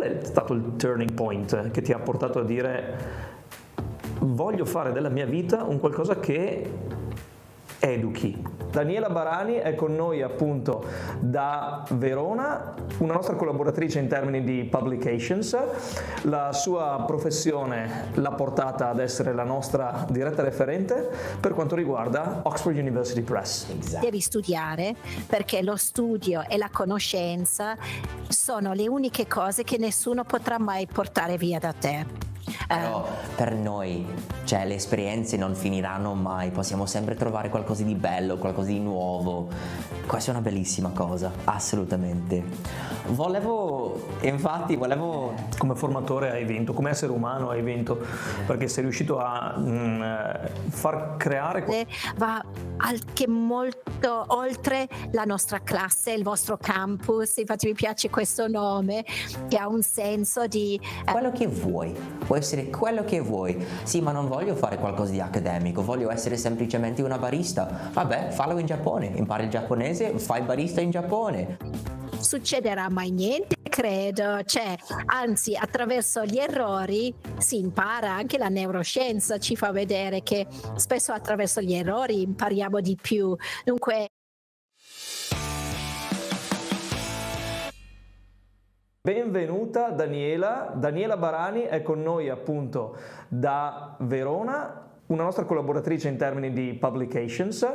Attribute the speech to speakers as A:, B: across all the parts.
A: è stato il turning point che ti ha portato a dire voglio fare della mia vita un qualcosa che educhi? Daniela Barani è con noi appunto da Verona, una nostra collaboratrice in termini di publications. La sua professione l'ha portata ad essere la nostra diretta referente per quanto riguarda Oxford University Press.
B: Devi studiare, perché lo studio e la conoscenza sono le uniche cose che nessuno potrà mai portare via da te.
C: Però per noi, cioè, le esperienze non finiranno mai, possiamo sempre trovare qualcosa di bello, qualcosa di nuovo. Questa è una bellissima cosa, assolutamente. Volevo
A: Come formatore hai vinto, come essere umano hai vinto, perché sei riuscito a far creare...
B: Va anche molto oltre la nostra classe, il vostro campus, infatti mi piace questo nome, che ha un senso di...
C: quello che vuoi, può essere quello che vuoi. Sì, ma non voglio fare qualcosa di accademico, voglio essere semplicemente una barista. Vabbè, fallo in Giappone, impari il giapponese, fai barista in Giappone.
B: Succederà mai niente, credo, anzi attraverso gli errori si impara, anche la neuroscienza ci fa vedere che spesso attraverso gli errori impariamo di più, dunque...
A: Benvenuta Daniela Barani è con noi appunto da Verona, una nostra collaboratrice in termini di publications.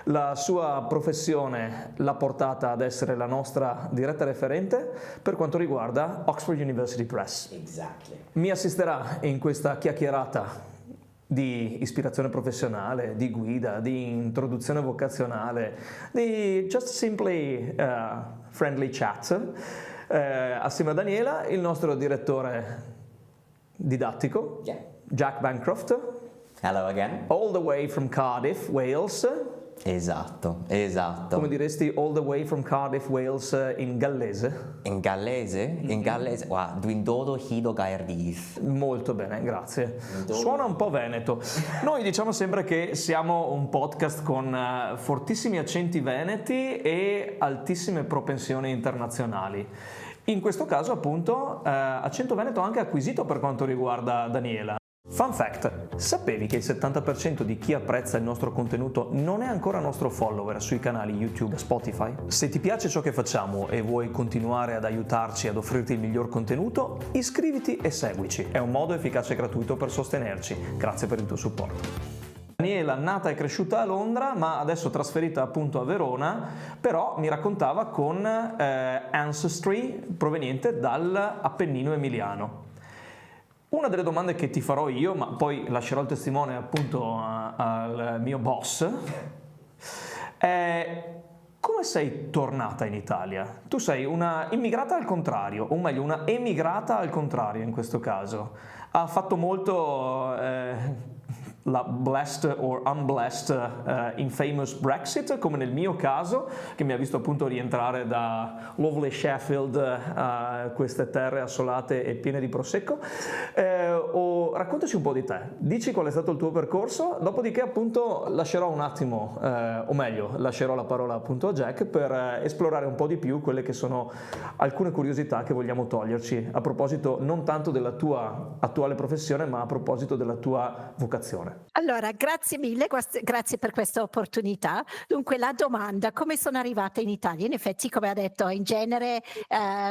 A: La sua professione l'ha portata ad essere la nostra diretta referente per quanto riguarda Oxford University Press.
C: Exactly.
A: Mi assisterà in questa chiacchierata di ispirazione professionale, di guida, di introduzione vocazionale, di just simply friendly chat. Assieme a Daniela, il nostro direttore didattico, Jack Bancroft.
C: Hello again.
A: All the way from Cardiff, Wales.
C: Esatto.
A: Come diresti all the way from Cardiff, Wales in gallese?
C: In gallese? In gallese? Wow, Duindodo Hido Gaerdis.
A: Molto bene, grazie. Suona un po' veneto. Noi diciamo sempre che siamo un podcast con fortissimi accenti veneti e altissime propensioni internazionali. In questo caso appunto accento veneto anche acquisito per quanto riguarda Daniela. Fun fact, sapevi che il 70% di chi apprezza il nostro contenuto non è ancora nostro follower sui canali YouTube e Spotify? Se ti piace ciò che facciamo e vuoi continuare ad aiutarci ad offrirti il miglior contenuto, iscriviti e seguici. È un modo efficace e gratuito per sostenerci. Grazie per il tuo supporto. Daniela, nata e cresciuta a Londra, ma adesso trasferita appunto a Verona, però mi raccontava con ancestry proveniente dall'Appennino emiliano. Una delle domande che ti farò io, ma poi lascerò il testimone appunto al mio boss, è come sei tornata in Italia? Tu sei una immigrata al contrario, o meglio una emigrata al contrario in questo caso. Ha fatto molto la blessed or unblessed infamous Brexit, come nel mio caso, che mi ha visto appunto rientrare da lovely Sheffield a queste terre assolate e piene di prosecco. Raccontaci un po' di te, dici qual è stato il tuo percorso, dopodiché appunto lascerò un attimo, o meglio, lascerò la parola appunto a Jack per esplorare un po' di più quelle che sono alcune curiosità che vogliamo toglierci, a proposito non tanto della tua attuale professione, ma a proposito della tua vocazione.
B: Allora, grazie mille, grazie per questa opportunità. Dunque, la domanda, come sono arrivata in Italia? In effetti, come ha detto, in genere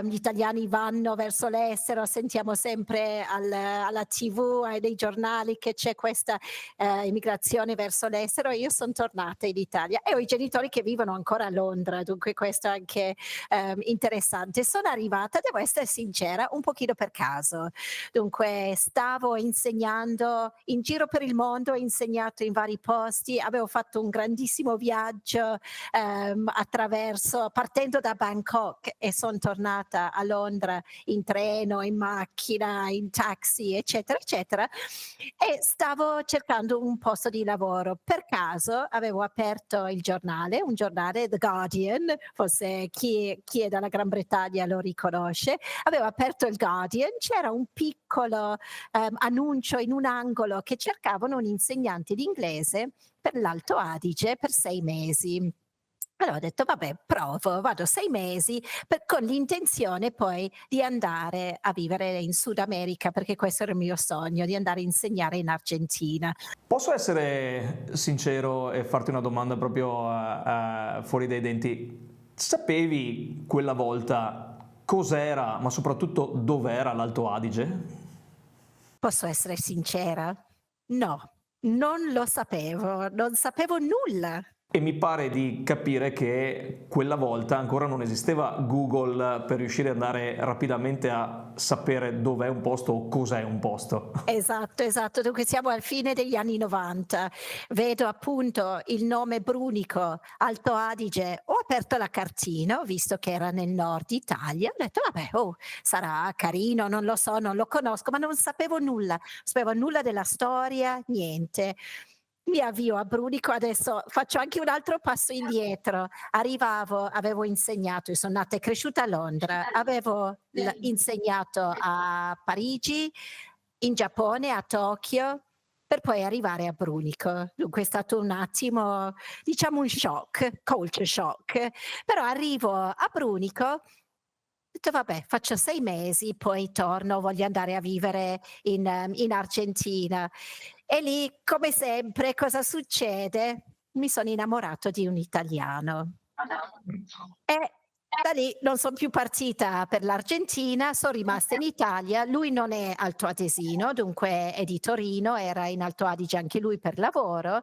B: gli italiani vanno verso l'estero, sentiamo sempre alla TV, nei giornali che c'è questa immigrazione verso l'estero. Io sono tornata in Italia e ho i genitori che vivono ancora a Londra, dunque questo è anche interessante. Sono arrivata, devo essere sincera, un pochino per caso. Dunque, stavo insegnando in giro per il mondo, ho insegnato in vari posti, avevo fatto un grandissimo viaggio partendo da Bangkok e sono tornata a Londra in treno, in macchina, in taxi, eccetera, eccetera, e stavo cercando un posto di lavoro. Per caso avevo aperto un giornale, The Guardian, forse chi è dalla Gran Bretagna lo riconosce, avevo aperto il Guardian, c'era un piccolo annuncio in un angolo che cercavano un insegnante di inglese per l'Alto Adige per 6 mesi. Allora ho detto: "Vabbè, provo, vado 6 mesi con l'intenzione poi di andare a vivere in Sud America", perché questo era il mio sogno, di andare a insegnare in Argentina.
A: Posso essere sincero e farti una domanda proprio fuori dai denti? Sapevi quella volta cos'era, ma soprattutto dov'era l'Alto Adige?
B: Posso essere sincera? No, non lo sapevo, non sapevo nulla.
A: E mi pare di capire che quella volta ancora non esisteva Google per riuscire ad andare rapidamente a sapere dov'è un posto o cos'è un posto.
B: Esatto, esatto. Dunque siamo al fine degli anni '90. Vedo appunto il nome Brunico, Alto Adige. Ho aperto la cartina, ho visto che era nel nord Italia, ho detto: "Vabbè, oh, sarà carino, non lo so, non lo conosco", ma non sapevo nulla della storia, niente. Mi avvio a Brunico, adesso faccio anche un altro passo indietro. Avevo insegnato, io son nata e cresciuta a Londra, avevo insegnato a Parigi, in Giappone, a Tokyo, per poi arrivare a Brunico. Dunque è stato un attimo, diciamo un shock, culture shock. Però arrivo a Brunico, ho detto: "Vabbè, faccio 6 mesi, poi torno, voglio andare a vivere in Argentina". E lì, come sempre, cosa succede? Mi sono innamorato di un italiano. E da lì non son più partita per l'Argentina, son rimasta in Italia. Lui non è altoatesino, dunque è di Torino, era in Alto Adige anche lui per lavoro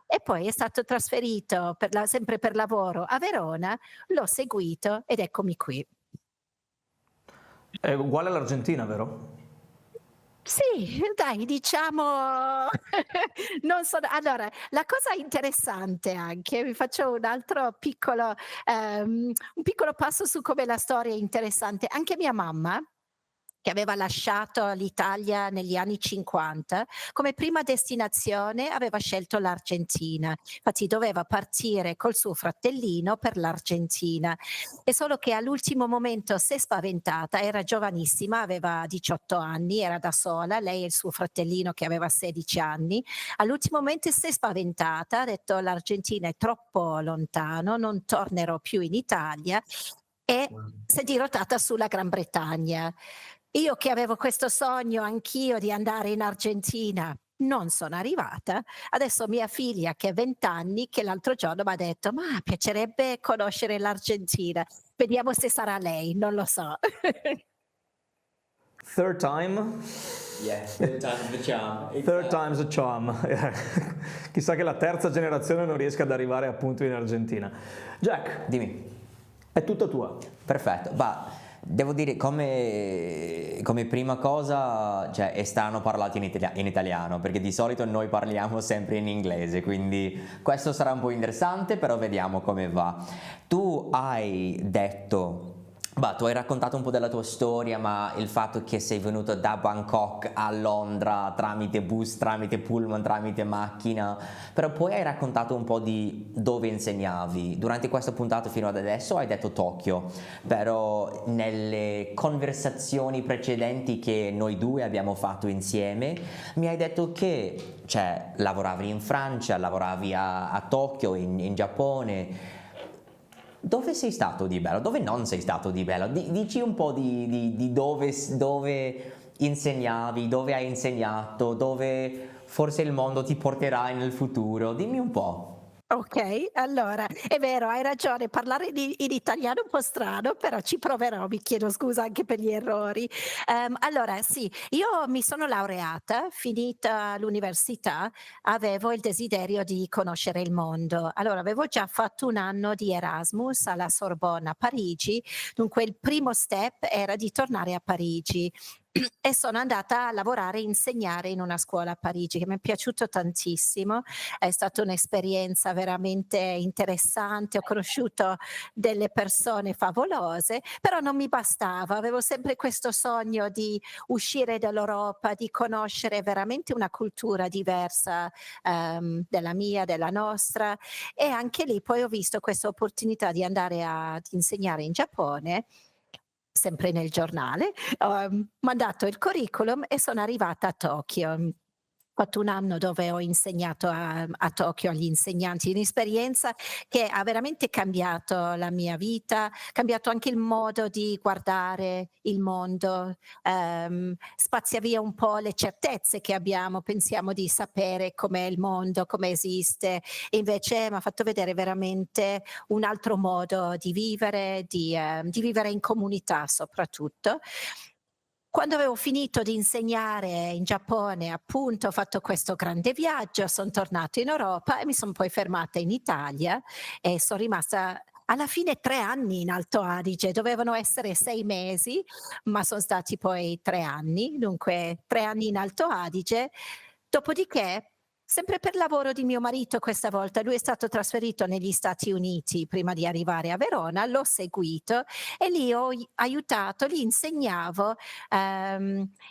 B: e poi è stato trasferito sempre per lavoro a Verona, l'ho seguito ed eccomi qui.
A: È uguale all'Argentina, vero?
B: Sì, dai, diciamo non sono allora, la cosa interessante anche, vi faccio un piccolo passo su come la storia è interessante. Anche mia mamma, che aveva lasciato l'Italia negli anni '50, come prima destinazione aveva scelto l'Argentina. Infatti doveva partire col suo fratellino per l'Argentina. È solo che all'ultimo momento s'è spaventata, era giovanissima, aveva 18 anni, era da sola, lei e il suo fratellino che aveva 16 anni. All'ultimo momento s'è spaventata, ha detto: "L'Argentina è troppo lontano, non tornerò più in Italia", e s'è dirottata sulla Gran Bretagna. Io che avevo questo sogno anch'io di andare in Argentina, non sono arrivata. Adesso mia figlia che ha 20 anni, che l'altro giorno m'ha detto: "Ma piacerebbe conoscere l'Argentina". Vediamo se sarà lei, non lo so.
A: Third time?
C: Yeah, third time's the charm.
A: Third time's a charm. Chissà che la terza generazione non riesca ad arrivare appunto in Argentina. Jack,
C: Dimmi.
A: è tutta tua.
C: Perfetto, ma devo dire come prima cosa, cioè è strano parlarti in italiano, perché di solito noi parliamo sempre in inglese, quindi questo sarà un po' interessante, però vediamo come va. Tu hai raccontato un po' della tua storia, ma il fatto che sei venuto da Bangkok a Londra tramite bus, tramite pullman, tramite macchina, però poi hai raccontato un po' di dove insegnavi. Durante questa puntata fino ad adesso hai detto Tokyo, però nelle conversazioni precedenti che noi due abbiamo fatto insieme mi hai detto che lavoravi in Francia, lavoravi a Tokyo, in Giappone. Dove sei stato di bello? Dove non sei stato di bello? Dici un po' di dove insegnavi, dove hai insegnato, dove forse il mondo ti porterà nel futuro. Dimmi un po'.
B: Okay, allora è vero, hai ragione, parlare in italiano è un po' strano, però ci proverò, mi chiedo scusa anche per gli errori. Allora sì, io mi sono laureata, finita l'università, avevo il desiderio di conoscere il mondo. Allora avevo già fatto 1 anno di Erasmus alla Sorbonne a Parigi, dunque il primo step era di tornare a Parigi. E sono andata a lavorare e insegnare in una scuola a Parigi che mi è piaciuto tantissimo, è stata un'esperienza veramente interessante, ho conosciuto delle persone favolose, però non mi bastava, avevo sempre questo sogno di uscire dall'Europa, di conoscere veramente una cultura diversa, della mia, della nostra, e anche lì poi ho visto questa opportunità di andare ad insegnare in Giappone, sempre nel giornale, ho mandato il curriculum e sono arrivata a Tokyo. fatto un anno dove ho insegnato a Tokyo agli insegnanti, un'esperienza che ha veramente cambiato la mia vita, cambiato anche il modo di guardare il mondo, spazia via un po' le certezze che abbiamo, pensiamo di sapere com'è il mondo, come esiste, e invece m'ha fatto vedere veramente un altro modo di vivere in comunità soprattutto. Quando avevo finito di insegnare in Giappone, appunto, ho fatto questo grande viaggio, son tornata in Europa e mi son poi fermata in Italia e son rimasta alla fine 3 anni in Alto Adige. Dovevano essere 6 mesi, ma son stati poi 3 anni, dunque 3 anni in Alto Adige. Dopodiché, sempre per lavoro di mio marito questa volta, lui è stato trasferito negli Stati Uniti prima di arrivare a Verona, l'ho seguito e lì gli insegnavo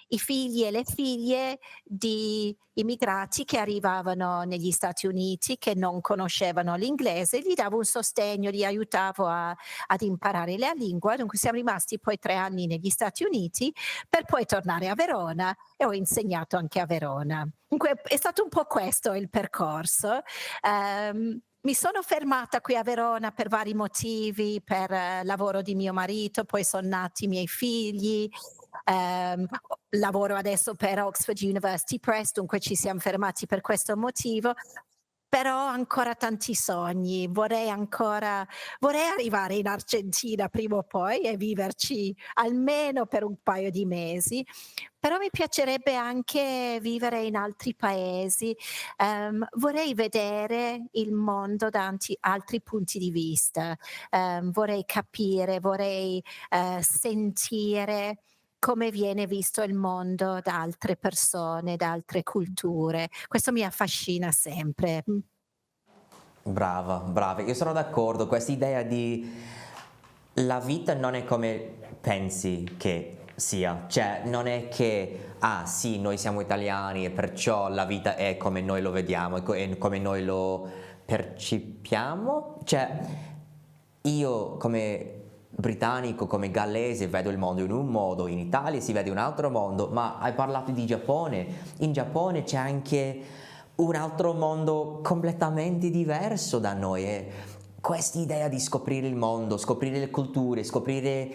B: i figli e le figlie di immigrati che arrivavano negli Stati Uniti, che non conoscevano l'inglese, gli davo un sostegno, li aiutavo ad imparare la lingua. Dunque siamo rimasti poi 3 anni negli Stati Uniti per poi tornare a Verona e ho insegnato anche a Verona. Dunque è stato un po' questo il percorso. Mi sono fermata qui a Verona per vari motivi, per lavoro di mio marito, poi son nati i miei figli. Lavoro adesso per Oxford University Press, dunque ci siam fermati per questo motivo, però ho ancora tanti sogni. Vorrei arrivare in Argentina prima o poi e viverci almeno per un paio di mesi, però mi piacerebbe anche vivere in altri paesi. Vorrei vedere il mondo da altri punti di vista, vorrei capire, vorrei, sentire come viene visto il mondo da altre persone, da altre culture. Questo mi affascina sempre.
C: Brava, brava, io sono d'accordo, questa idea di la vita non è come pensi che sia, cioè non è che, ah sì, noi siamo italiani e perciò la vita è come noi lo vediamo e come noi lo percepiamo, cioè io come britannico, come gallese vedo il mondo in un modo, in Italia si vede un altro mondo, ma hai parlato di Giappone, in Giappone c'è anche un altro mondo completamente diverso da noi e questa idea di scoprire il mondo, scoprire le culture, scoprire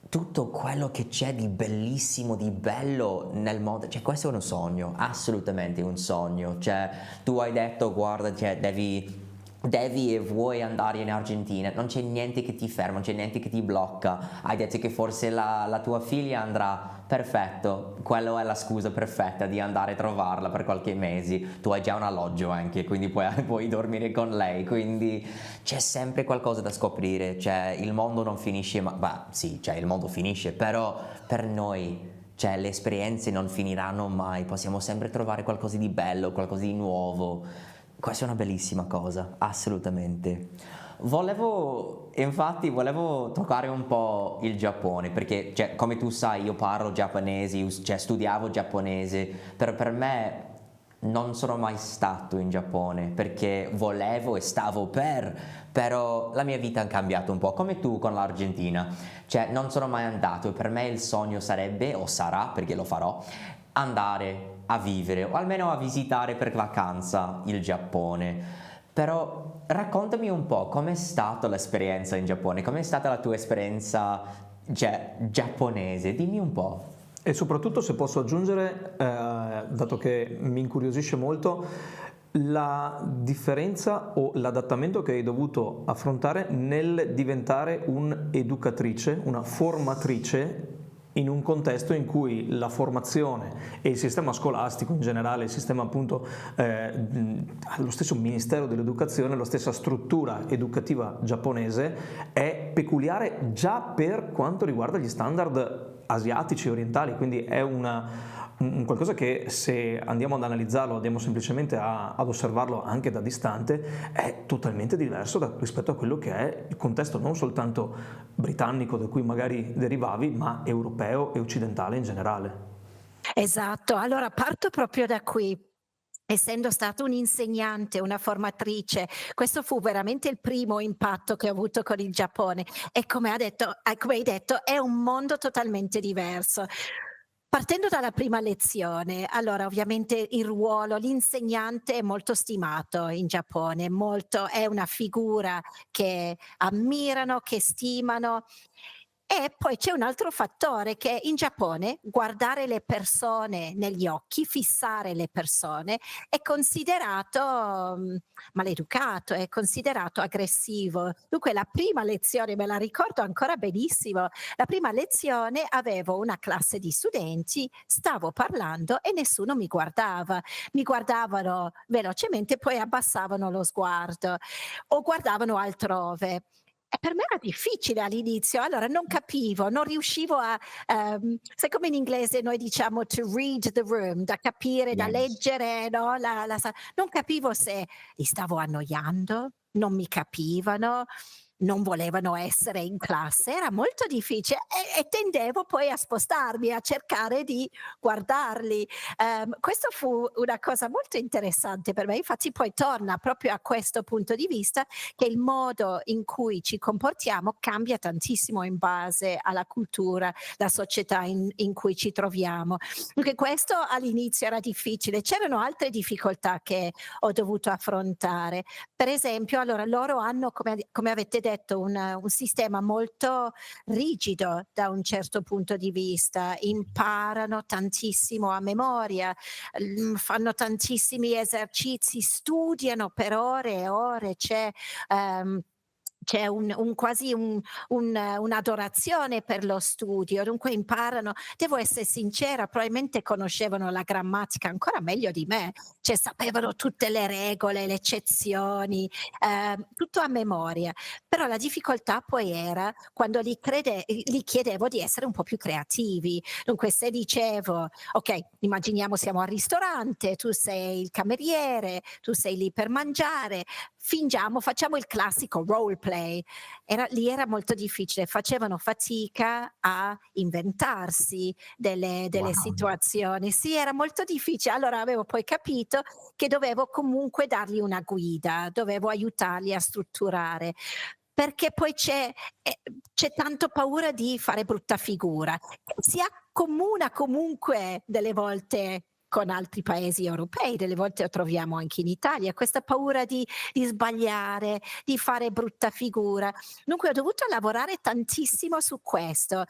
C: tutto quello che c'è di bellissimo, di bello nel mondo, cioè questo è un sogno, assolutamente un sogno, cioè tu hai detto guarda, cioè, devi e vuoi andare in Argentina, non c'è niente che ti ferma, non c'è niente che ti blocca, hai detto che forse la tua figlia andrà, perfetto, quella è la scusa perfetta di andare a trovarla per qualche mese, tu hai già un alloggio anche, quindi puoi dormire con lei, quindi c'è sempre qualcosa da scoprire, cioè il mondo non finisce, ma sì, cioè il mondo finisce, però per noi cioè le esperienze non finiranno mai, possiamo sempre trovare qualcosa di bello, qualcosa di nuovo. Questa è una bellissima cosa, assolutamente. Volevo toccare un po' il Giappone, perché cioè, come tu sai io parlo giapponese, cioè studiavo giapponese, però per me non sono mai stato in Giappone, perché volevo e stavo però la mia vita ha cambiato un po', come tu con l'Argentina, cioè non sono mai andato e per me il sogno sarebbe, o sarà, perché lo farò, andare a vivere o almeno a visitare per vacanza il Giappone. Però raccontami un po' com'è stata l'esperienza in Giappone, com'è stata la tua esperienza giapponese, dimmi un po'.
A: E soprattutto se posso aggiungere, dato che mi incuriosisce molto, la differenza o l'adattamento che hai dovuto affrontare nel diventare un'educatrice, una formatrice in un contesto in cui la formazione e il sistema scolastico in generale, il sistema appunto, lo stesso Ministero dell'Educazione, la stessa struttura educativa giapponese è peculiare già per quanto riguarda gli standard asiatici e orientali, quindi è un qualcosa che se andiamo ad analizzarlo, andiamo semplicemente ad osservarlo anche da distante, è totalmente diverso rispetto a quello che è il contesto non soltanto britannico da cui magari derivavi, ma europeo e occidentale in generale.
B: Esatto, allora parto proprio da qui. Essendo stata un'insegnante, una formatrice, questo fu veramente il primo impatto che ho avuto con il Giappone e come hai detto, è un mondo totalmente diverso. Partendo dalla prima lezione, allora ovviamente il ruolo, l'insegnante è molto stimato in Giappone, è una figura che ammirano, che stimano. E poi c'è un altro fattore che in Giappone guardare le persone negli occhi, fissare le persone è considerato maleducato, è considerato aggressivo. Dunque la prima lezione, me la ricordo ancora benissimo, la prima lezione avevo una classe di studenti, stavo parlando e nessuno mi guardava. Mi guardavano velocemente, poi abbassavano lo sguardo o guardavano altrove. E per me era difficile all'inizio, allora non capivo, non riuscivo sai come in inglese noi diciamo to read the room, da capire, da
C: Yes.
B: leggere, no, non capivo se li stavo annoiando, non mi capivano, non volevano essere in classe, era molto difficile e tendevo poi a spostarmi, a cercare di guardarli. Questo fu una cosa molto interessante per me, infatti poi torna proprio a questo punto di vista che il modo in cui ci comportiamo cambia tantissimo in base alla cultura, la società in cui ci troviamo. Anche questo all'inizio era difficile, c'erano altre difficoltà che ho dovuto affrontare. Per esempio, allora loro hanno, come avete detto, un sistema molto rigido da un certo punto di vista, imparano tantissimo a memoria, fanno tantissimi esercizi, studiano per ore e ore, ehm, c'è quasi un'adorazione per lo studio, dunque imparano. Devo essere sincera, probabilmente conoscevano la grammatica ancora meglio di me, cioè sapevano tutte le regole, le eccezioni, tutto a memoria. Però la difficoltà poi era quando gli chiedevo di essere un po' più creativi. Dunque se dicevo: "Okay, immaginiamo siamo al ristorante, tu sei il cameriere, tu sei lì per mangiare, facciamo il classico role play". Lì era molto difficile, facevano fatica a inventarsi delle
C: Wow.
B: situazioni. Sì, era molto difficile. Allora avevo poi capito che dovevo comunque dargli una guida, dovevo aiutarli a strutturare, perché poi c'è tanto paura di fare brutta figura. Si accomuna comunque delle volte con altri paesi europei, delle volte lo troviamo anche in Italia, questa paura di sbagliare, di fare brutta figura. Dunque ho dovuto lavorare tantissimo su questo.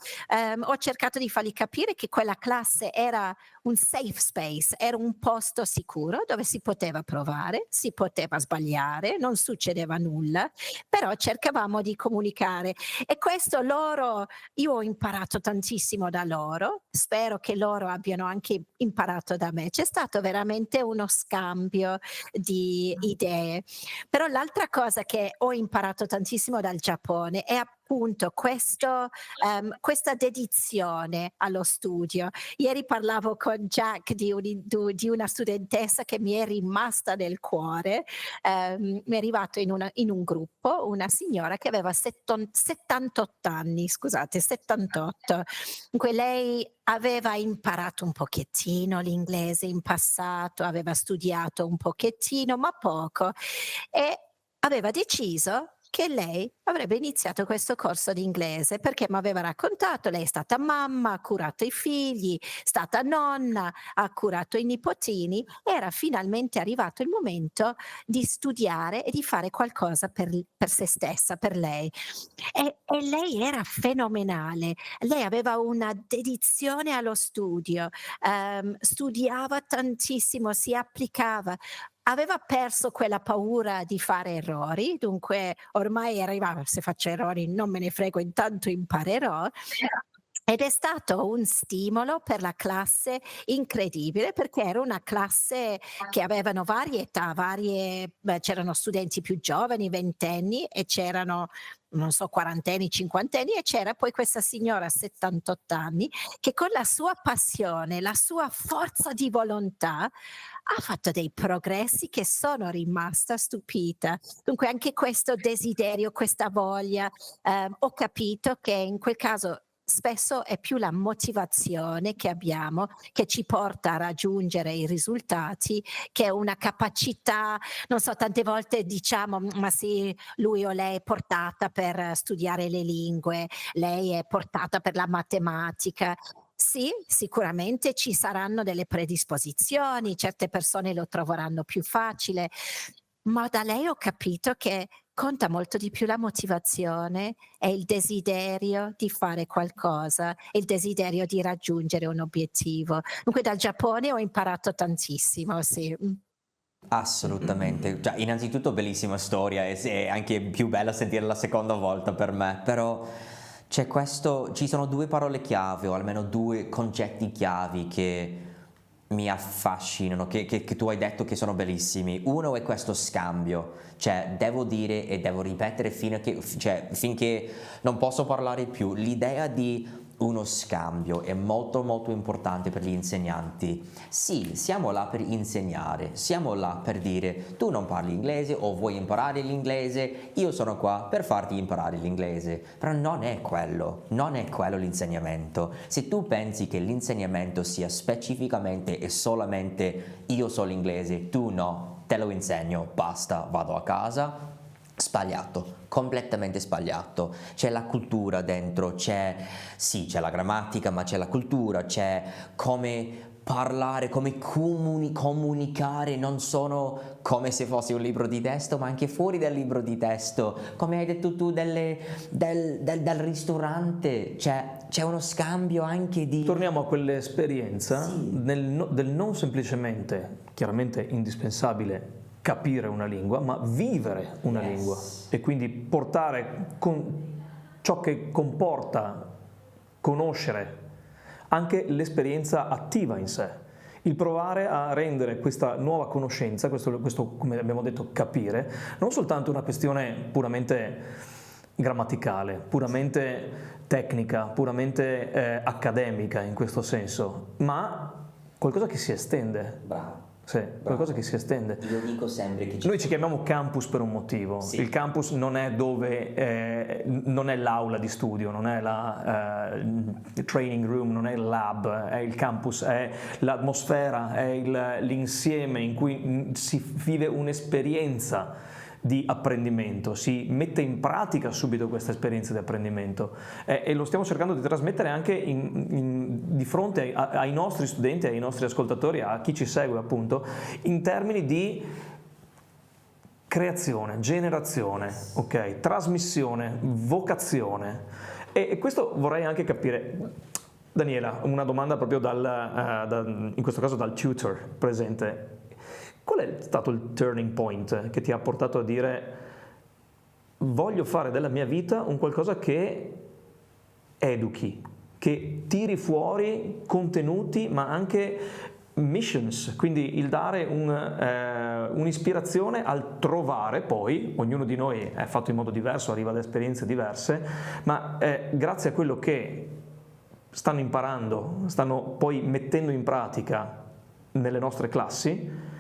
B: Ho cercato di fargli capire che quella classe era un safe space, era un posto sicuro dove si poteva provare, si poteva sbagliare, non succedeva nulla, però cercavamo di comunicare e questo io ho imparato tantissimo da loro, spero che loro abbiano anche imparato da me. C'è stato veramente uno scambio di idee. Però l'altra cosa che ho imparato tantissimo dal Giappone è appunto questa dedizione allo studio. Ieri parlavo con Jack di una studentessa che mi è rimasta nel cuore. Mi è arrivato in un gruppo una signora che aveva 78 anni, scusate, 78. Dunque lei aveva imparato un pochettino l'inglese in passato, aveva studiato un pochettino, ma poco, e aveva deciso che lei avrebbe iniziato questo corso di inglese perché m'aveva raccontato, lei è stata mamma, ha curato i figli, stata nonna, ha curato i nipotini, era finalmente arrivato il momento di studiare e di fare qualcosa per se stessa, per lei. E lei era fenomenale. Lei aveva una dedizione allo studio, studiava tantissimo, si applicava. Aveva perso quella paura di fare errori, dunque ormai arrivava: "Se faccio errori non me ne frego, intanto imparerò". Ed è stato un stimolo per la classe incredibile, perché era una classe che avevano varie età, c'erano studenti più giovani, ventenni, e c'erano, non so, quarantenni, cinquantenni, e c'era poi questa signora a 78 anni che con la sua passione, la sua forza di volontà ha fatto dei progressi che sono rimasta stupita. Dunque anche questo desiderio, questa voglia, ho capito che in quel caso spesso è più la motivazione che abbiamo che ci porta a raggiungere i risultati, che una capacità, non so, tante volte diciamo: "Ma sì, lui o lei è portata per studiare le lingue, lei è portata per la matematica". Sì, sicuramente ci saranno delle predisposizioni, certe persone lo troveranno più facile, ma da lei ho capito che conta molto di più la motivazione e il desiderio di fare qualcosa, e il desiderio di raggiungere un obiettivo. Dunque dal Giappone ho imparato tantissimo, sì.
C: Assolutamente, cioè innanzitutto bellissima storia e è anche più bella sentire la seconda volta per me, però c'è questo, ci sono due parole chiave o almeno due concetti chiavi che mi affascinano, che tu hai detto che sono bellissimi. Uno è questo scambio, cioè devo dire e devo ripetere finché non posso parlare più, l'idea di uno scambio è molto molto importante per gli insegnanti. Sì, siamo là per insegnare, siamo là per dire tu non parli inglese o vuoi imparare l'inglese, io sono qua per farti imparare l'inglese, però non è quello l'insegnamento. Se tu pensi che l'insegnamento sia specificamente e solamente io so l'inglese, tu no, te lo insegno, basta, vado a casa, sbagliato, completamente sbagliato. C'è la cultura dentro, c'è la grammatica, ma c'è la cultura, c'è come parlare, come comunicare, non sono come se fosse un libro di testo, ma anche fuori dal libro di testo, come hai detto tu dal ristorante, c'è uno scambio anche di...
A: Torniamo a quell'esperienza
C: Sì.
A: del non semplicemente, chiaramente indispensabile, capire una lingua, ma vivere una
C: Yes.
A: lingua e quindi portare con ciò che comporta conoscere anche l'esperienza attiva in sé, il provare a rendere questa nuova conoscenza, questo come abbiamo detto capire, non soltanto una questione puramente grammaticale, puramente tecnica, puramente accademica in questo senso, ma qualcosa che si estende.
C: Bravo.
A: Sì, qualcosa che si estende.
C: Io dico sempre che
A: Noi ci chiamiamo campus per un motivo.
C: Sì.
A: Il campus non è non è l'aula di studio, non è il training room, non è il lab, è il campus, è l'atmosfera, è l'insieme in cui si vive un'esperienza di apprendimento, si mette in pratica subito questa esperienza di apprendimento e lo stiamo cercando di trasmettere anche di fronte ai nostri studenti, ai nostri ascoltatori, a chi ci segue appunto, in termini di creazione, generazione, ok? Trasmissione, vocazione e questo vorrei anche capire. Daniela, una domanda proprio in questo caso dal tutor presente. Qual è stato il turning point che ti ha portato a dire voglio fare della mia vita un qualcosa che educhi, che tiri fuori contenuti ma anche missions, quindi il dare un'ispirazione al trovare poi, ognuno di noi è fatto in modo diverso, arriva da esperienze diverse, ma grazie a quello che stanno imparando, stanno poi mettendo in pratica nelle nostre classi,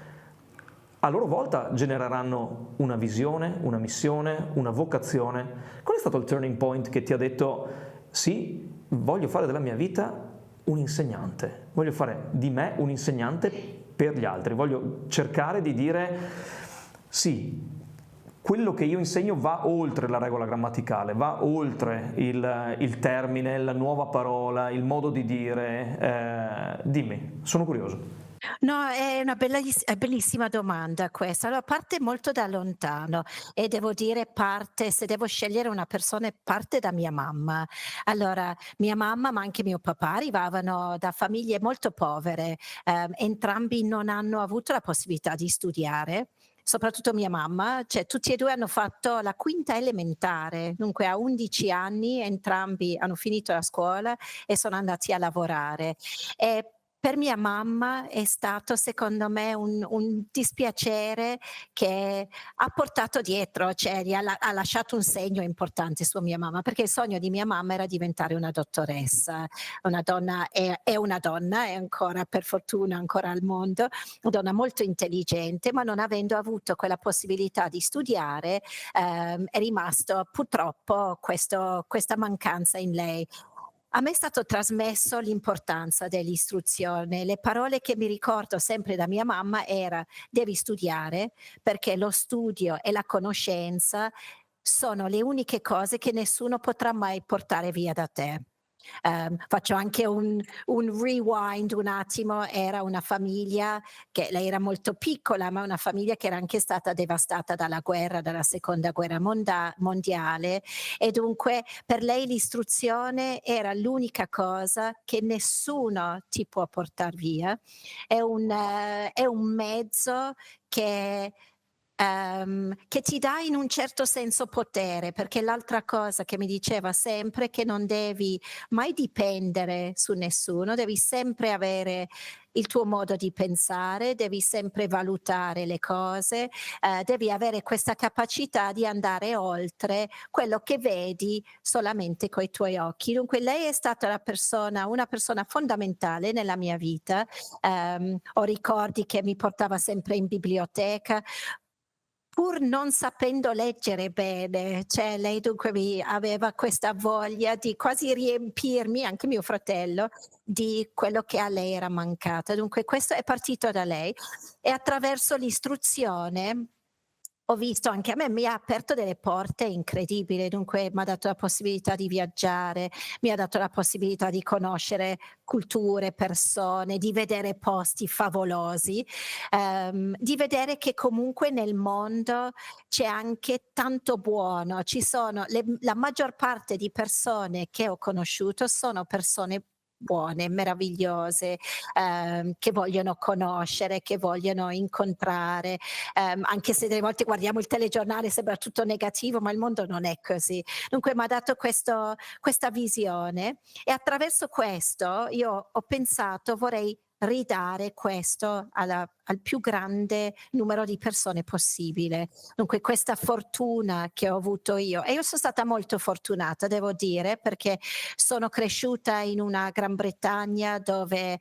A: a loro volta genereranno una visione, una missione, una vocazione. Qual è stato il turning point che ti ha detto sì, voglio fare della mia vita un insegnante, voglio fare di me un insegnante per gli altri, voglio cercare di dire sì, quello che io insegno va oltre la regola grammaticale, va oltre il termine, la nuova parola, il modo di dire. Dimmi, sono curioso.
B: No, è una bellissima domanda questa. Allora, parte molto da lontano e devo dire se devo scegliere una persona, parte da mia mamma. Allora, mia mamma, ma anche mio papà arrivavano da famiglie molto povere, entrambi non hanno avuto la possibilità di studiare. Soprattutto mia mamma, cioè tutti e due hanno fatto la quinta elementare, dunque a 11 anni entrambi hanno finito la scuola e sono andati a lavorare. E per mia mamma è stato secondo me un dispiacere che ha portato dietro, cioè ha lasciato un segno importante su mia mamma, perché il sogno di mia mamma era diventare una dottoressa, una donna, è una donna, è ancora per fortuna ancora al mondo, una donna molto intelligente, ma non avendo avuto quella possibilità di studiare, è rimasto purtroppo questa mancanza in lei. A me è stato trasmesso l'importanza dell'istruzione. Le parole che mi ricordo sempre da mia mamma era: "Devi studiare, perché lo studio e la conoscenza sono le uniche cose che nessuno potrà mai portare via da te". Faccio anche un rewind un attimo, era una famiglia che lei era molto piccola, ma una famiglia che era anche stata devastata dalla guerra, dalla seconda guerra mondiale, e dunque per lei l'istruzione era l'unica cosa che nessuno ti può portar via. È un mezzo che che ti dà in un certo senso potere, perché l'altra cosa che mi diceva sempre è che non devi mai dipendere su nessuno, devi sempre avere il tuo modo di pensare, devi sempre valutare le cose, devi avere questa capacità di andare oltre quello che vedi solamente coi tuoi occhi. Dunque lei è stata una persona fondamentale nella mia vita. Ho ricordi che mi portava sempre in biblioteca, pur non sapendo leggere bene, cioè lei dunque aveva questa voglia di quasi riempirmi, anche mio fratello, di quello che a lei era mancato. Dunque questo è partito da lei, e attraverso l'istruzione ho visto, anche a me mi ha aperto delle porte incredibili, dunque m'ha dato la possibilità di viaggiare, mi ha dato la possibilità di conoscere culture, persone, di vedere posti favolosi, di vedere che comunque nel mondo c'è anche tanto buono. Ci sono la maggior parte di persone che ho conosciuto sono persone buone, meravigliose, che vogliono conoscere, che vogliono incontrare, anche se delle volte guardiamo il telegiornale sembra tutto negativo, ma il mondo non è così. Dunque m'ha dato questa visione, e attraverso questo io ho pensato vorrei ridare questo al più grande numero di persone possibile. Dunque questa fortuna che ho avuto io, e io son stata molto fortunata devo dire, perché sono cresciuta in una Gran Bretagna dove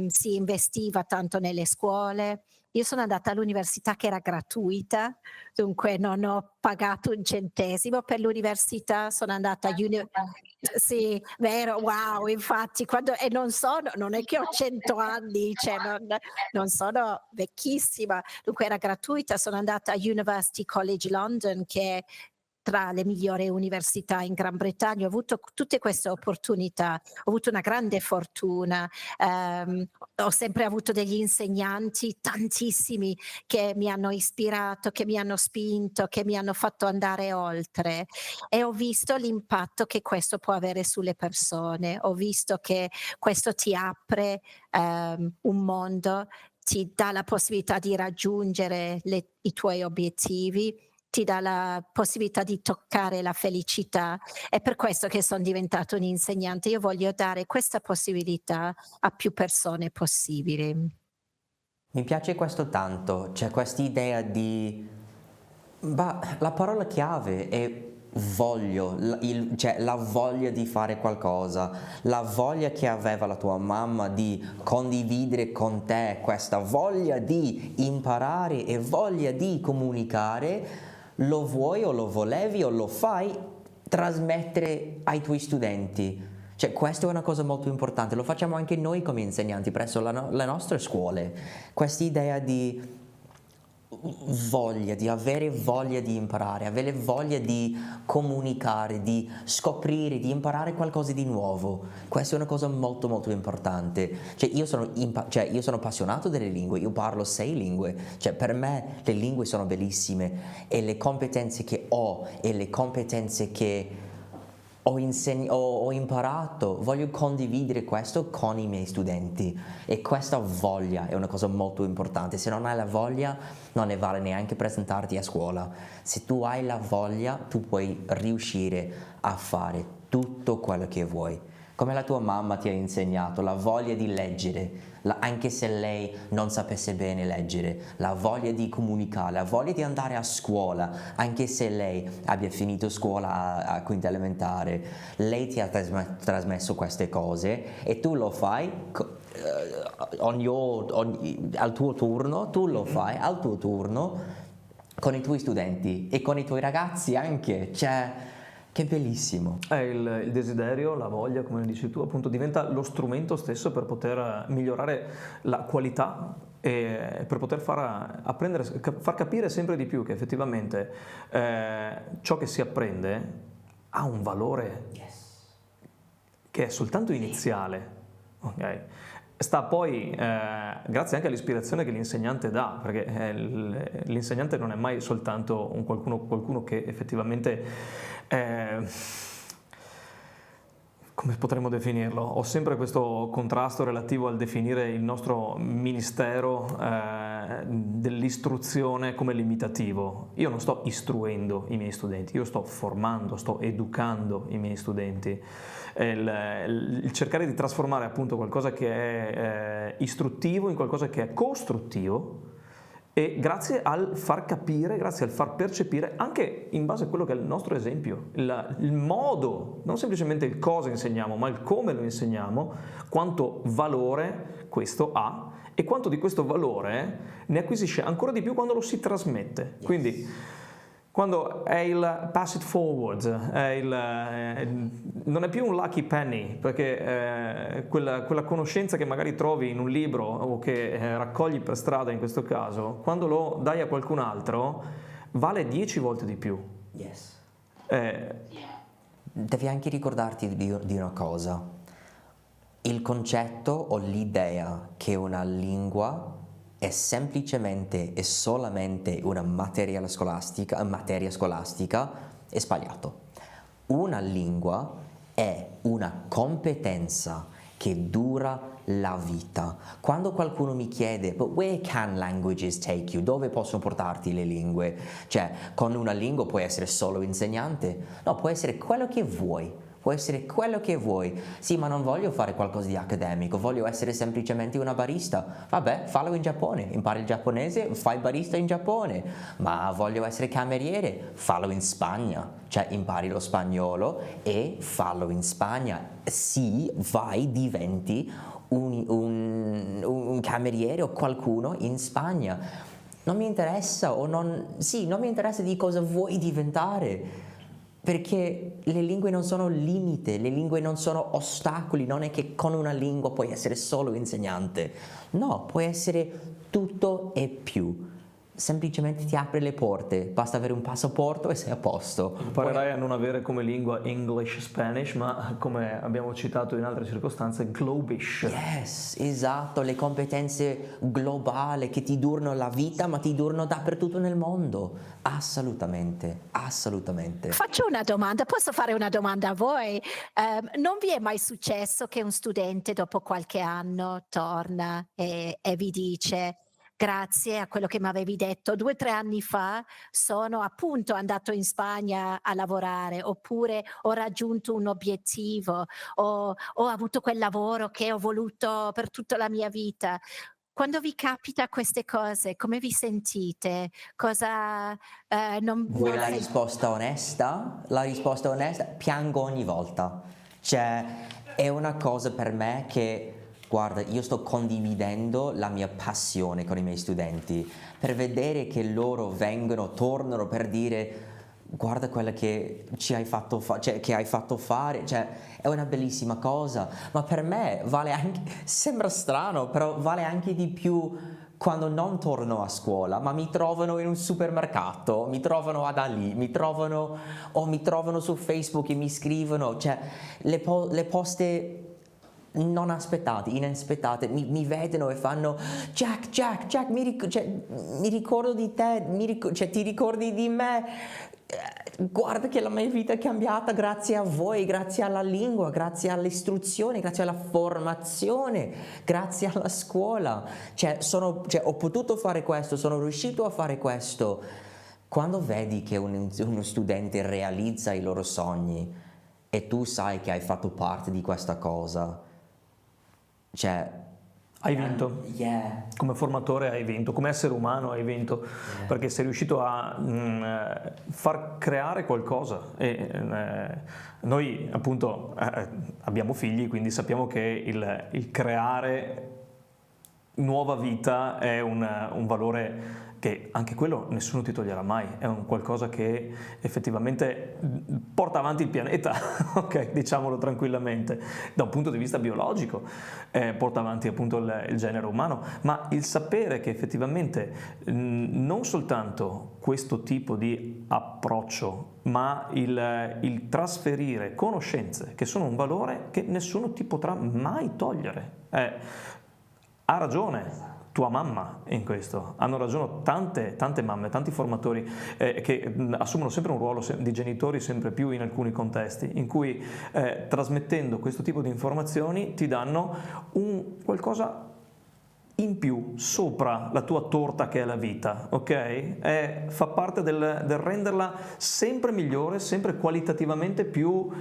B: si investiva tanto nelle scuole. Io sono andata all'università che era gratuita, dunque non ho pagato un centesimo per l'università, sono andata sì, vero, wow, infatti quando e non è che ho 100 anni, cioè non sono vecchissima, dunque era gratuita, sono andata a University College London, che è tra le migliori università in Gran Bretagna, ho avuto tutte queste opportunità, ho avuto una grande fortuna, ehm, ho sempre avuto degli insegnanti, tantissimi, che mi hanno ispirato, che mi hanno spinto, che mi hanno fatto andare oltre, e ho visto l'impatto che questo può avere sulle persone, ho visto che questo ti apre un mondo, ti dà la possibilità di raggiungere i tuoi obiettivi, ti dà la possibilità di toccare la felicità. È per questo che son diventata un'insegnante. Io voglio dare questa possibilità a più persone possibili.
C: Mi piace questo tanto, c'è quest'idea di... la parola chiave è voglio, cioè la voglia di fare qualcosa, la voglia che aveva la tua mamma di condividere con te, questa voglia di imparare e voglia di comunicare, lo vuoi o lo volevi o lo fai trasmettere ai tuoi studenti. Cioè, questa è una cosa molto importante, lo facciamo anche noi come insegnanti presso le nostre scuole. Quest'idea di voglia, di avere voglia di imparare, avere voglia di comunicare, di scoprire, di imparare qualcosa di nuovo. Questa è una cosa molto molto importante. Cioè, io sono appassionato delle lingue, io parlo 6 lingue, cioè per me le lingue sono bellissime, e le competenze che ho e le competenze che ho imparato, voglio condividere questo con i miei studenti, e questa voglia è una cosa molto importante. Se non hai la voglia non ne vale neanche presentarti a scuola. Se tu hai la voglia tu puoi riuscire a fare tutto quello che vuoi. Come la tua mamma ti ha insegnato, la voglia di leggere, anche se lei non sapesse bene leggere, la voglia di comunicare, la voglia di andare a scuola, anche se lei abbia finito scuola a quinta elementare, lei ti ha trasmesso queste cose e tu lo fai al tuo turno, tu lo fai al tuo turno con i tuoi studenti e con i tuoi ragazzi anche, cioè... Che bellissimo.
A: Il desiderio, la voglia, come dici tu, appunto diventa lo strumento stesso per poter migliorare la qualità e per poter far capire sempre di più che effettivamente ciò che si apprende ha un valore che è soltanto iniziale, ok? Sta poi, grazie anche all'ispirazione che l'insegnante dà, perché l'insegnante non è mai soltanto qualcuno che effettivamente, come potremmo definirlo? Ho sempre questo contrasto relativo al definire il nostro ministero dell'istruzione come limitativo. Io non sto istruendo i miei studenti, io sto formando, sto educando i miei studenti. Il cercare di trasformare appunto qualcosa che è istruttivo in qualcosa che è costruttivo, e grazie al far capire, grazie al far percepire, anche in base a quello che è il nostro esempio, il modo, non semplicemente il cosa insegniamo, ma il come lo insegniamo, quanto valore questo ha e quanto di questo valore ne acquisisce ancora di più quando lo si trasmette. Yes. Quindi quando è il pass it forward, non è più un lucky penny, perché quella conoscenza che magari trovi in un libro o che raccogli per strada in questo caso, quando lo dai a qualcun altro, vale 10 volte di più.
C: Yes. Devi anche ricordarti di una cosa. Il concetto o l'idea che una lingua è semplicemente e solamente una materia scolastica è sbagliato. Una lingua è una competenza che dura la vita. Quando qualcuno mi chiede, but where can languages take you? Dove possono portarti le lingue? Cioè, con una lingua puoi essere solo insegnante? No, puoi essere quello che vuoi. Può essere quello che vuoi. Sì, ma non voglio fare qualcosa di accademico, voglio essere semplicemente una barista. Vabbè, fallo in Giappone, impari il giapponese, fai barista in Giappone. Ma voglio essere cameriere, fallo in Spagna. Cioè, impari lo spagnolo e fallo in Spagna. Sì, vai, diventi un cameriere o qualcuno in Spagna. Non mi interessa non mi interessa di cosa vuoi diventare. Perché le lingue non sono limite, le lingue non sono ostacoli, non è che con una lingua puoi essere solo insegnante. No, puoi essere tutto e più. Semplicemente ti apre le porte, basta avere un passaporto e sei a posto.
A: Imparerai a non avere come lingua English, Spanish, ma come abbiamo citato in altre circostanze, Globish.
C: Yes, esatto, le competenze globali che ti durano la vita, ma ti durano dappertutto nel mondo. Assolutamente, assolutamente.
B: Faccio una domanda, posso fare una domanda a voi? Non vi è mai successo che un studente dopo qualche anno torna e vi dice: grazie a quello che mi avevi detto 2 o 3 anni fa, sono appunto andato in Spagna a lavorare, oppure ho raggiunto un obiettivo, ho avuto quel lavoro che ho voluto per tutta la mia vita. Quando vi capita queste cose, come vi sentite? Cosa
C: Vuoi la risposta onesta? La risposta onesta? Piango ogni volta. Cioè, è una cosa per me che... Guarda, io sto condividendo la mia passione con i miei studenti per vedere che loro tornano per dire guarda quella che ci hai fatto che hai fatto fare, cioè è una bellissima cosa, ma per me vale anche, sembra strano, però vale anche di più quando non torno a scuola, ma mi trovano in un supermercato, mi trovano ad Ali, mi trovano su Facebook e mi scrivono, cioè le poste non aspettate, inaspettate, mi vedono e fanno Jack, mi ricordo di te, ti ricordi di me? Guarda che la mia vita è cambiata grazie a voi, grazie alla lingua, grazie all'istruzione, grazie alla formazione, grazie alla scuola. Ho potuto fare questo, sono riuscito a fare questo. Quando vedi che uno studente realizza i loro sogni e tu sai che hai fatto parte di questa cosa,
A: hai vinto.
C: Yeah.
A: Come formatore hai vinto, come essere umano hai vinto, perché sei riuscito a far creare qualcosa. E noi appunto abbiamo figli, quindi sappiamo che il creare nuova vita è un valore che anche quello nessuno ti toglierà mai, è un qualcosa che effettivamente porta avanti il pianeta, ok, diciamolo tranquillamente, da un punto di vista biologico, porta avanti appunto il genere umano, ma il sapere che effettivamente non soltanto questo tipo di approccio, ma il trasferire conoscenze che sono un valore che nessuno ti potrà mai togliere. Ha ragione tua mamma in questo, hanno ragione tante mamme, tanti formatori che assumono sempre un ruolo di genitori sempre più in alcuni contesti, in cui trasmettendo questo tipo di informazioni ti danno un qualcosa in più sopra la tua torta che è la vita, ok? Fa parte del renderla sempre migliore, sempre qualitativamente più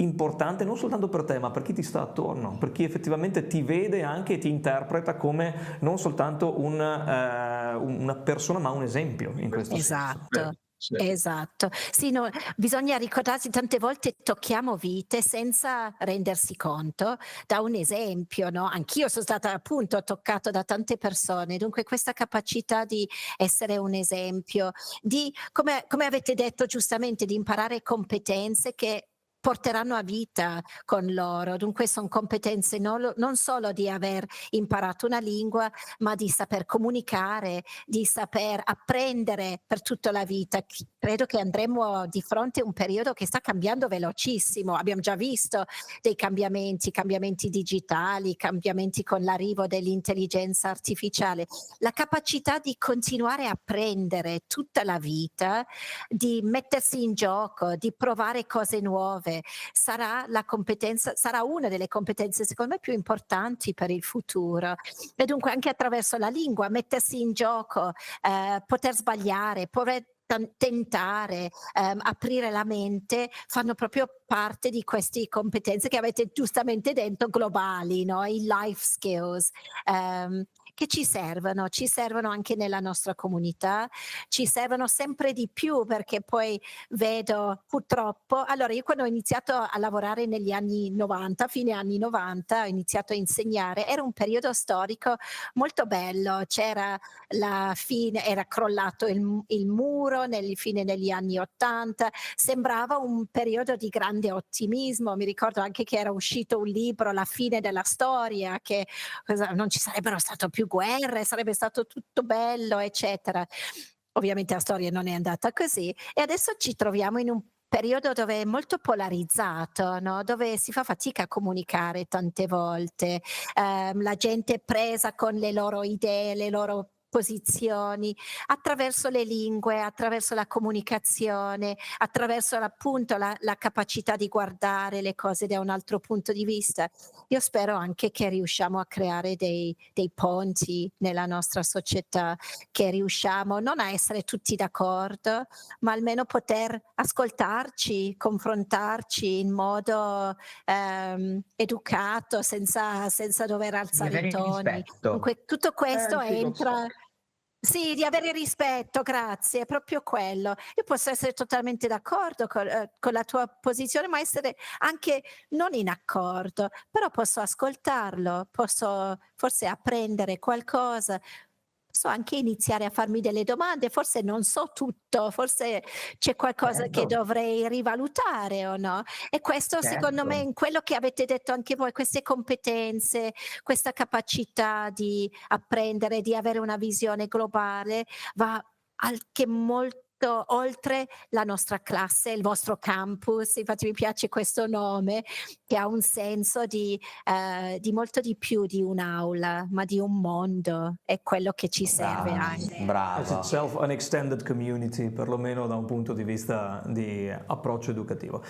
A: importante, non soltanto per te, ma per chi ti sta attorno, per chi effettivamente ti vede anche e ti interpreta come non soltanto una persona, ma un esempio in questo senso.
B: Esatto. Esatto, sì, no, bisogna ricordarsi, tante volte tocchiamo vite senza rendersi conto, da un esempio, no? Anch'io sono stata appunto toccata da tante persone, dunque questa capacità di essere un esempio, di, come avete detto giustamente, di imparare competenze che porteranno a vita con loro, dunque sono competenze non solo di aver imparato una lingua, ma di saper comunicare, di saper apprendere per tutta la vita. Credo che andremo di fronte a un periodo che sta cambiando velocissimo, abbiamo già visto dei cambiamenti digitali, cambiamenti con l'arrivo dell'intelligenza artificiale. La capacità di continuare a apprendere tutta la vita, di mettersi in gioco, di provare cose nuove, sarà una delle competenze secondo me più importanti per il futuro. E dunque anche attraverso la lingua, mettersi in gioco, poter sbagliare, poter tentare, aprire la mente, fanno proprio parte di queste competenze che avete giustamente detto, globali, no? I life skills, che ci servono anche nella nostra comunità, ci servono sempre di più, perché poi vedo purtroppo, allora io quando ho iniziato a lavorare negli anni 90, fine anni 90, ho iniziato a insegnare, era un periodo storico molto bello, c'era la fine, era crollato il muro nel fine degli anni 80, sembrava un periodo di grande ottimismo. Mi ricordo anche che era uscito un libro, La fine della storia, che non ci sarebbero state più guerre, sarebbe stato tutto bello, eccetera. Ovviamente la storia non è andata così e adesso ci troviamo in un periodo dove è molto polarizzato, no? Dove si fa fatica a comunicare tante volte, la gente è presa con le loro idee, le loro posizioni, attraverso le lingue, attraverso la comunicazione, attraverso appunto la capacità di guardare le cose da un altro punto di vista. Io spero anche che riusciamo a creare dei ponti nella nostra società, che riusciamo non a essere tutti d'accordo, ma almeno poter ascoltarci, confrontarci in modo educato, senza dover
D: Di
B: alzare
D: avere
B: i
D: il
B: toni.
D: rispetto.
B: Dunque tutto questo
D: Sì, lo so.
B: entra. Sì, di avere rispetto, grazie, è proprio quello. Io posso essere totalmente d'accordo con la tua posizione, ma essere anche non in accordo, però posso ascoltarlo, posso forse apprendere qualcosa, posso anche iniziare a farmi delle domande, forse non so tutto, forse c'è qualcosa che
D: Certo,
B: dovrei rivalutare o no. E questo secondo me
D: certo.
B: in quello che avete detto anche voi, queste competenze, questa capacità di apprendere, di avere una visione globale, va anche molto oltre la nostra classe, il vostro campus. Infatti mi piace questo nome, che ha un senso di molto di più di un'aula, ma di un mondo, è quello che ci serve anche.
A: As
C: Brava.
A: itself an extended community, perlomeno da un punto di vista di approccio educativo.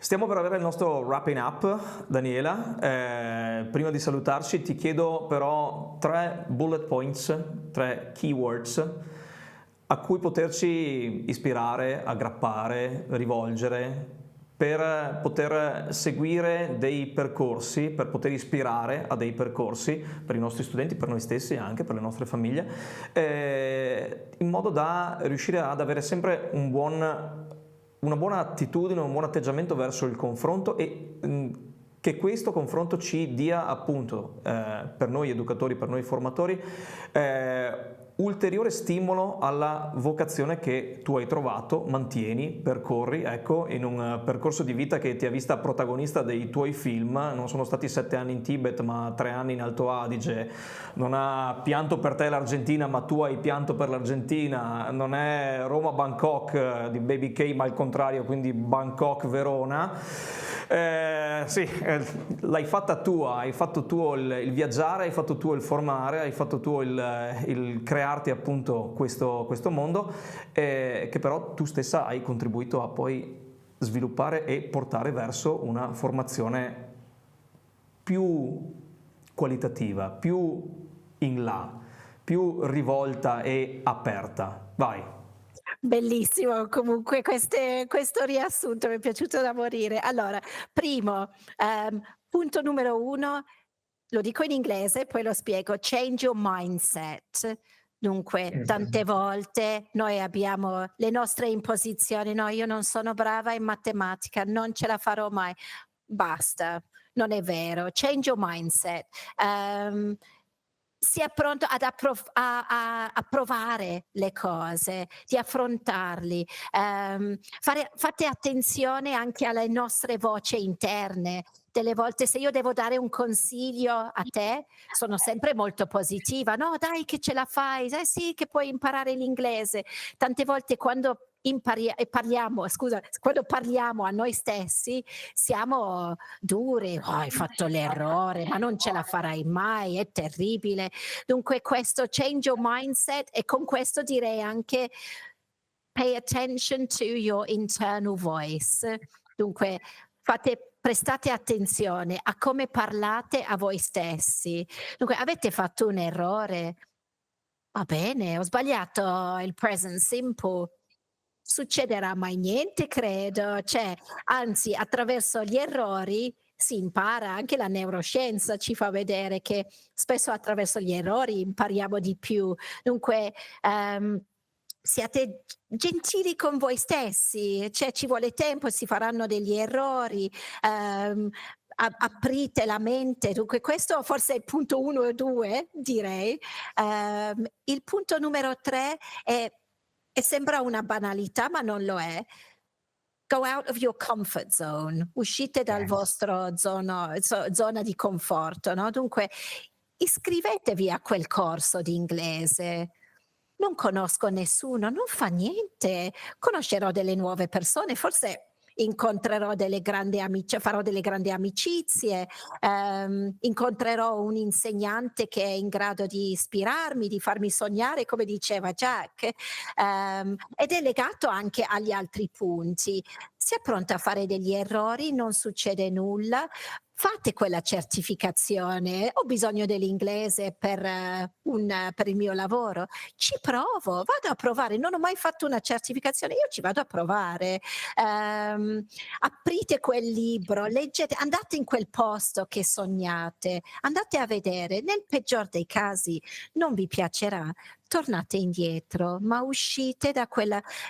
A: Stiamo per avere il nostro wrapping up, Daniela. Prima di salutarci ti chiedo però 3 bullet points, 3 keywords a cui poterci ispirare, aggrappare, rivolgere per poter seguire dei percorsi, per poter ispirare a dei percorsi per i nostri studenti, per noi stessi e anche per le nostre famiglie, in modo da riuscire ad avere sempre una buona attitudine, un buon atteggiamento verso il confronto e che questo confronto ci dia appunto, per noi educatori, per noi formatori, ulteriore stimolo alla vocazione che tu hai trovato, mantieni, percorri, ecco, in un percorso di vita che ti ha vista protagonista dei tuoi film. Non sono stati 7 anni in Tibet ma 3 anni in Alto Adige, non ha pianto per te l'Argentina ma tu hai pianto per l'Argentina, non è Roma-Bangkok di Baby K ma il contrario, quindi Bangkok-Verona. Sì, l'hai fatta tua, hai fatto tuo il viaggiare, hai fatto tuo il formare, hai fatto tuo il crearti appunto questo mondo, che però tu stessa hai contribuito a poi sviluppare e portare verso una formazione più qualitativa, più in là, più rivolta e aperta. Vai.
B: Bellissimo, comunque questo riassunto mi è piaciuto da morire. Allora, primo, punto numero 1, lo dico in inglese, poi lo spiego: change your mindset. Dunque, tante volte noi abbiamo le nostre imposizioni: no, io non sono brava in matematica, non ce la farò mai. Basta, non è vero. Change your mindset. Sia pronto ad a provare le cose, di affrontarli. Fate attenzione anche alle nostre voci interne. Delle volte, se io devo dare un consiglio a te, sono sempre molto positiva. No, dai che ce la fai, sì che puoi imparare l'inglese. Tante volte quando quando parliamo a noi stessi siamo duri: "Oh, hai fatto l'errore, ma non ce la farai mai, è terribile". Dunque questo change your mindset, e con questo direi anche pay attention to your internal voice. Dunque prestate attenzione a come parlate a voi stessi. Dunque, avete fatto un errore? Va bene, ho sbagliato il present simple. Succederà mai niente, credo. Cioè, anzi, attraverso gli errori si impara. Anche la neuroscienza ci fa vedere che spesso attraverso gli errori impariamo di più. Dunque, siate gentili con voi stessi, cioè ci vuole tempo, si faranno degli errori, aprite la mente. Dunque questo forse è il punto 1 e 2, direi. Il punto numero 3 e sembra una banalità, ma non lo è. Go out of your comfort zone, uscite dal vostro zona di conforto, no? Dunque, iscrivetevi a quel corso di inglese. Non conosco nessuno, non fa niente, conoscerò delle nuove persone, forse incontrerò farò delle grandi amicizie, incontrerò un insegnante che è in grado di ispirarmi, di farmi sognare, come diceva Jack, ed è legato anche agli altri punti. Sia pronta a fare degli errori, non succede nulla. Fate quella certificazione. Ho bisogno dell'inglese per il mio lavoro. Ci provo, vado a provare. Non ho mai fatto una certificazione, io ci vado a provare. Aprite quel libro, leggete, andate in quel posto che sognate, andate a vedere. Nel peggior dei casi non vi piacerà, tornate indietro, ma uscite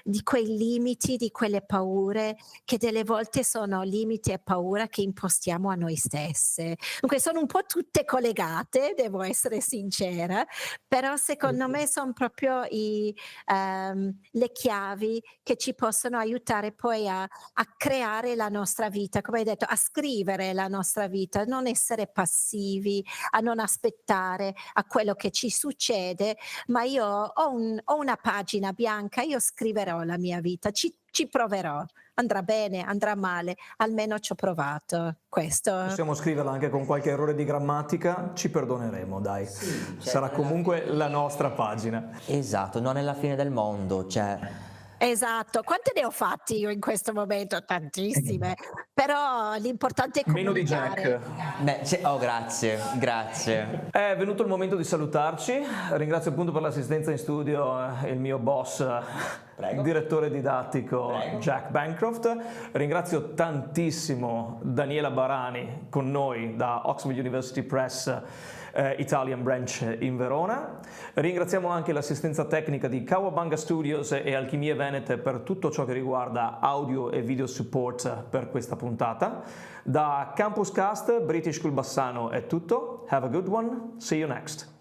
B: di quei limiti, di quelle paure, che delle volte sono limiti e paura che impostiamo a noi stesse. Dunque sono un po' tutte collegate, devo essere sincera, però secondo me sono proprio le chiavi che ci possono aiutare poi a creare la nostra vita, come hai detto, a scrivere la nostra vita, non essere passivi, a non aspettare a quello che ci succede, ma io ho una pagina bianca, io scriverò la mia vita, ci proverò, andrà bene, andrà male, almeno ci ho provato. Questo.
A: Possiamo scriverla anche con qualche errore di grammatica, ci perdoneremo, dai.
C: Sì,
A: sarà comunque la nostra pagina.
C: Esatto, non è la fine del mondo, cioè...
B: Esatto, quante ne ho fatti io in questo momento? Tantissime, però l'importante è
A: Meno di
B: comunicare.
A: Jack.
C: Beh, oh, grazie.
A: È venuto il momento di salutarci. Ringrazio appunto per l'assistenza in studio il mio boss, direttore didattico Jack Bancroft. Ringrazio tantissimo Daniela Barani con noi da Oxford University Press, Italian Branch in Verona. Ringraziamo anche l'assistenza tecnica di Kawabanga Studios e Alchimie Venete per tutto ciò che riguarda audio e video support per questa puntata. Da Campus Cast British School Bassano è tutto. Have a good one. See you next.